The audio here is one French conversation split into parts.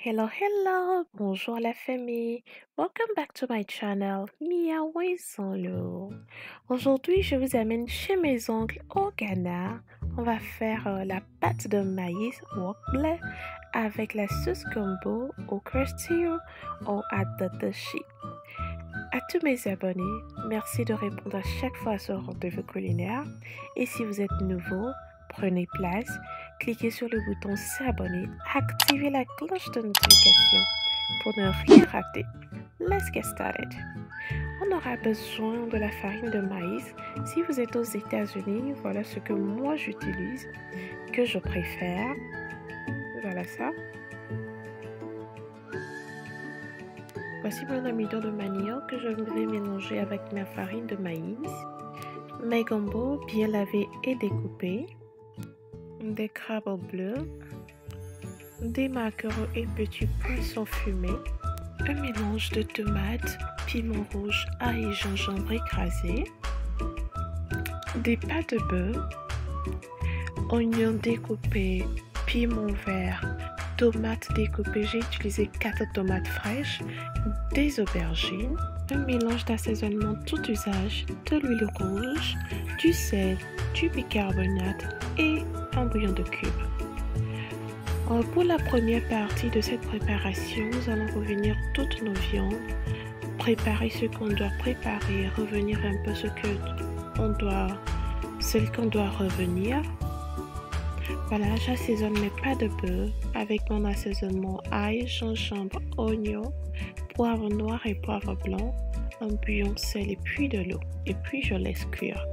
Hello, bonjour la famille. Welcome back to my channel, Mia Waisonlo. Aujourd'hui, je vous amène chez mes oncles au Ghana. On va faire la pâte de maïs wokble avec la sauce gumbo au crusty ou à tatashi. À tous mes abonnés, merci de répondre à chaque fois à ce rendez-vous culinaire. Et si vous êtes nouveau, prenez place, cliquez sur le bouton s'abonner, activez la cloche de notification pour ne rien rater. Let's get started. On aura besoin de la farine de maïs. Si vous êtes aux États-Unis, voilà ce que moi j'utilise, que je préfère. Voilà ça. Voici mon amidon de manioc que je vais mélanger avec ma farine de maïs. Mes gumbo bien lavés et découpés. Des crabes bleus. Des maquereaux et petits poissons fumés. Un mélange de tomates, piment rouge, ail et gingembre écrasé. Des pâtes de beurre. Oignons découpés, piment vert, tomates découpées, j'ai utilisé 4 tomates fraîches, des aubergines, un mélange d'assaisonnement tout usage, de l'huile rouge, du sel, du bicarbonate et un bouillon de cube. Pour la première partie de cette préparation, nous allons revenir toutes nos viandes, préparer ce qu'on doit préparer, revenir un peu celle qu'on doit revenir. Voilà, j'assaisonne mes pâtes de beurre avec mon assaisonnement ail, gingembre, oignon, poivre noir et poivre blanc, un bouillon, sel et puis de l'eau. Et puis je laisse cuire.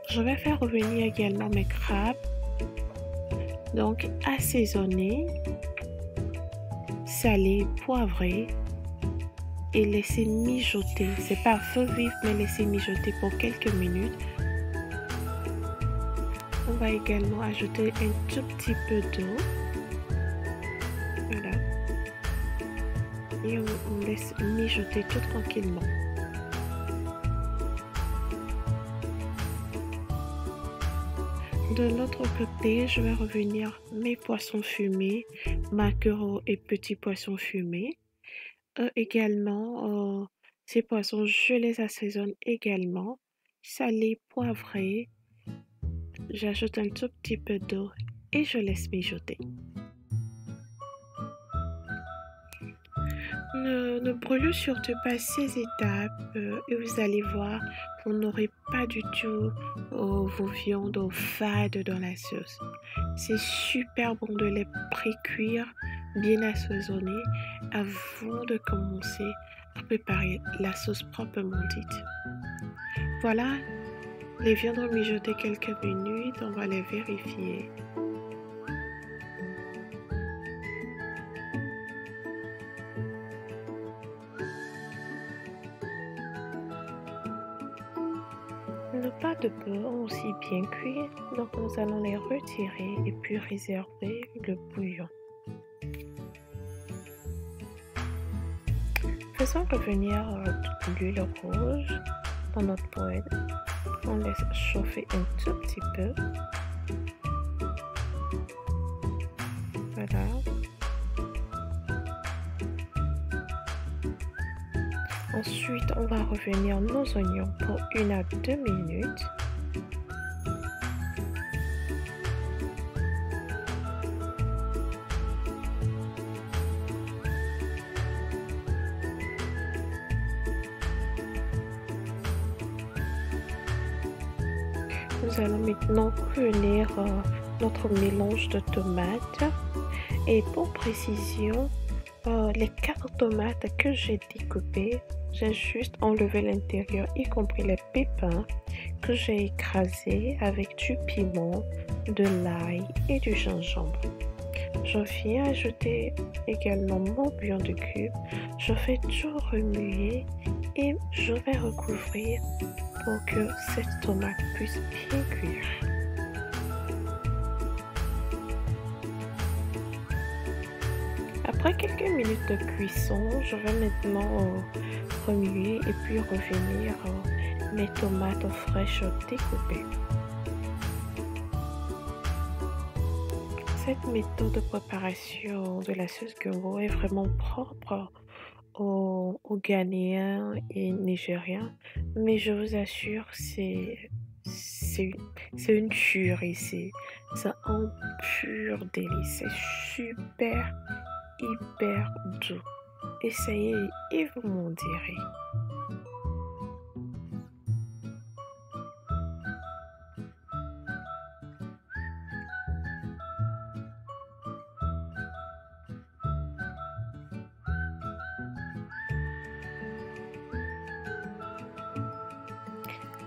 Je vais faire revenir également mes crabes. Donc assaisonner, saler, poivrer et laisser mijoter. C'est pas feu vif mais laisser mijoter pour quelques minutes. On va également ajouter un tout petit peu d'eau. Voilà. Et on laisse mijoter tout tranquillement. De l'autre côté, je vais revenir mes poissons fumés, maquereaux et petits poissons fumés. Également, ces poissons, je les assaisonne également. Salés, poivrés. J'ajoute un tout petit peu d'eau et je laisse mijoter. Ne brûlez surtout pas ces étapes et vous allez voir, vous n'aurez pas du tout vos viandes fades dans la sauce. C'est super bon de les pré-cuire, bien assaisonner avant de commencer à préparer la sauce proprement dite. Voilà, les viandes ont mijoté quelques minutes, on va les vérifier. Nos pâtes de beurre ont aussi bien cuit, donc nous allons les retirer et puis réserver le bouillon. Faisons revenir l'huile rouge dans notre poêle. On laisse chauffer un tout petit peu. Voilà. Ensuite, on va revenir nos oignons pour 1 à 2 minutes. Nous allons maintenant cuire notre mélange de tomates. Et pour précision, les 4 tomates que j'ai découpées, j'ai juste enlevé l'intérieur, y compris les pépins que j'ai écrasés avec du piment, de l'ail et du gingembre. Je viens ajouter également mon bouillon de cube. Je fais tout remuer et je vais recouvrir pour que cette tomate puisse bien cuire. Après quelques minutes de cuisson, je vais maintenant remuer et puis revenir mes tomates fraîches découpées. Cette méthode de préparation de la sauce gumbo est vraiment propre aux Ghanéens et Nigériens, mais je vous assure, c'est c'est une tuerie, c'est un pur délice, c'est super, hyper doux. Essayez et vous m'en direz.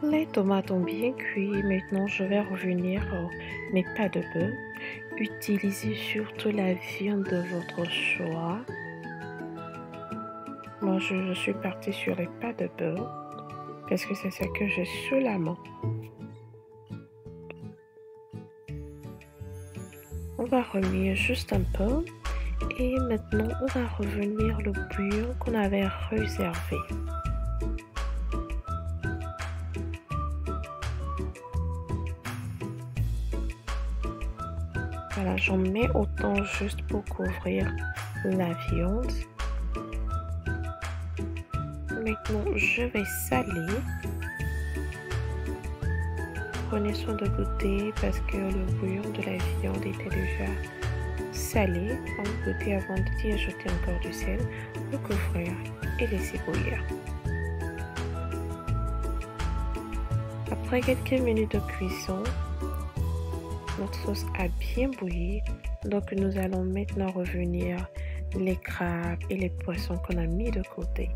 Les tomates ont bien cuit. Maintenant, je vais revenir mes pâtes de bœuf. Utilisez surtout la viande de votre choix. Moi, je suis partie sur les pâtes de bœuf parce que c'est ce que j'ai sous la main. On va remuer juste un peu et maintenant, on va revenir le bouillon qu'on avait réservé. Voilà, j'en mets autant juste pour couvrir la viande. Maintenant, je vais saler. Prenez soin de goûter parce que le bouillon de la viande était déjà salé. On va goûter avant d'y ajouter encore du sel, le couvrir et laisser bouillir. Après quelques minutes de cuisson, notre sauce a bien bouilli. Donc nous allons maintenant revenir les crabes et les poissons qu'on a mis de côté.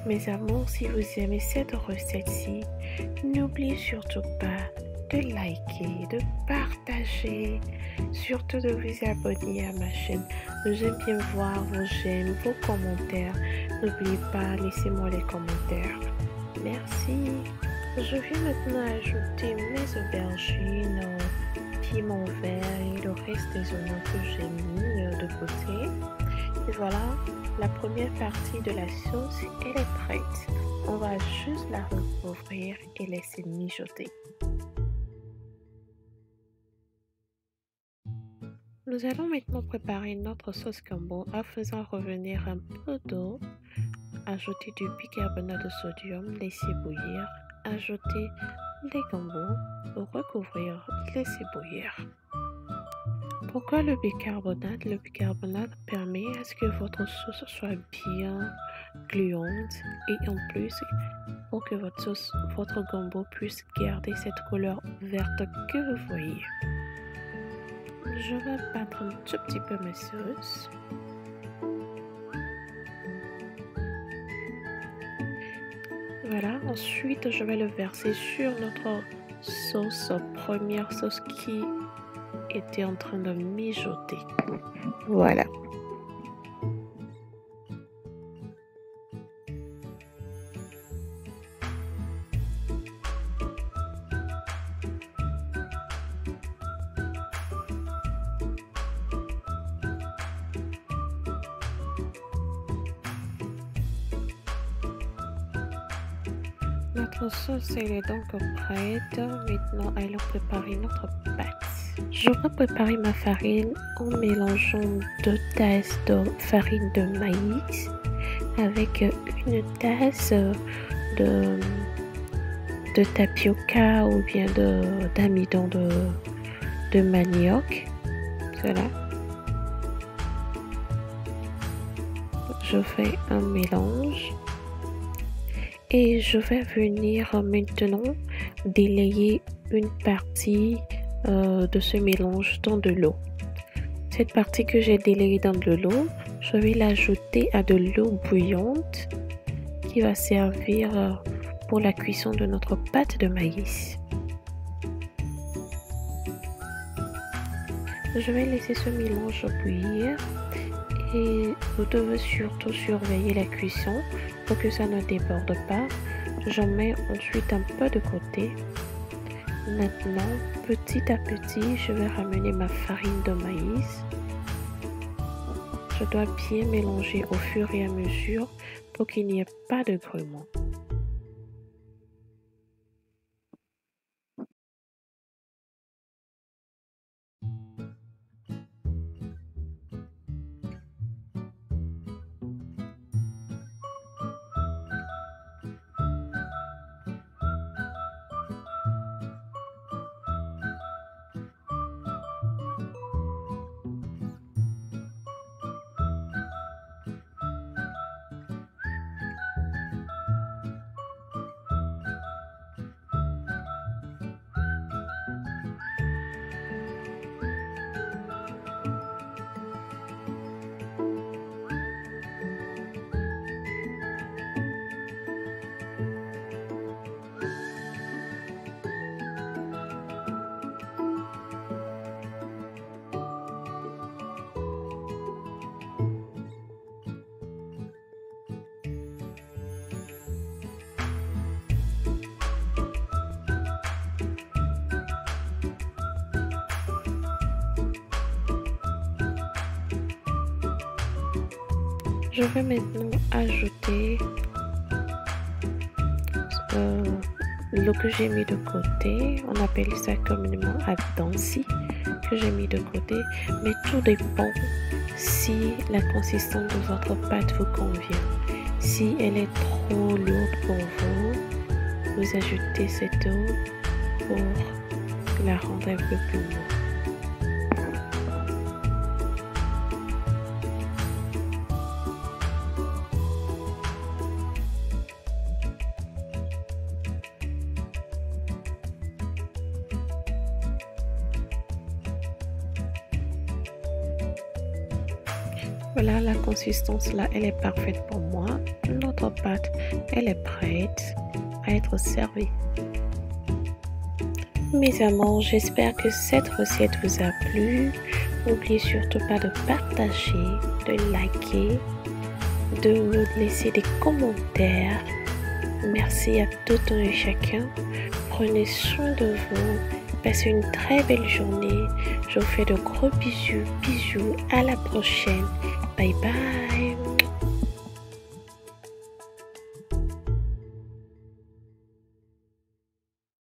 Mes amours, si vous aimez cette recette-ci, n'oubliez surtout pas de liker, de partager, surtout de vous abonner à ma chaîne. J'aime bien voir vos j'aime, vos commentaires. N'oubliez pas, laissez-moi les commentaires. Merci. Je vais maintenant ajouter mes aubergines, piment vert et le reste des oignons que j'ai mis de côté. Et voilà, la première partie de la sauce, elle est prête. On va juste la recouvrir et laisser mijoter. Nous allons maintenant préparer notre sauce gumbo en faisant revenir un peu d'eau, ajouter du bicarbonate de sodium, laisser bouillir, ajouter les gambos, recouvrir, laisser bouillir. Pourquoi le bicarbonate? Le bicarbonate permet à ce que votre sauce soit bien gluante et en plus pour que votre gumbo puisse garder cette couleur verte que vous voyez. Je vais battre un tout petit peu ma sauce. Voilà, ensuite je vais le verser sur notre sauce, première sauce qui était en train de mijoter. Voilà. Notre sauce elle est donc prête. Maintenant, allons préparer notre pâte. Je vais préparer ma farine en mélangeant 2 tasses de farine de maïs avec une tasse de tapioca ou bien d'amidon de manioc. Voilà. Je fais un mélange. Et je vais venir maintenant délayer une partie de ce mélange dans de l'eau. Cette partie que j'ai délayée dans de l'eau, je vais l'ajouter à de l'eau bouillante qui va servir pour la cuisson de notre pâte de maïs. Je vais laisser ce mélange bouillir. Et vous devez surtout surveiller la cuisson pour que ça ne déborde pas. J'en mets ensuite un peu de côté. Maintenant, petit à petit, je vais ramener ma farine de maïs. Je dois bien mélanger au fur et à mesure pour qu'il n'y ait pas de grumeaux. Je vais maintenant ajouter l'eau que j'ai mis de côté. On appelle ça communément abdansi, que j'ai mis de côté, mais tout dépend si la consistance de votre pâte vous convient. Si elle est trop lourde pour vous, vous ajoutez cette eau pour la rendre un peu plus molle. Voilà, la consistance là, elle est parfaite pour moi. Notre pâte, elle est prête à être servie. Mes amours, j'espère que cette recette vous a plu. N'oubliez surtout pas de partager, de liker, de me laisser des commentaires. Merci à tout un et chacun. Prenez soin de vous. Passez une très belle journée. Je vous fais de gros bisous. Bisous. À la prochaine. Bye bye.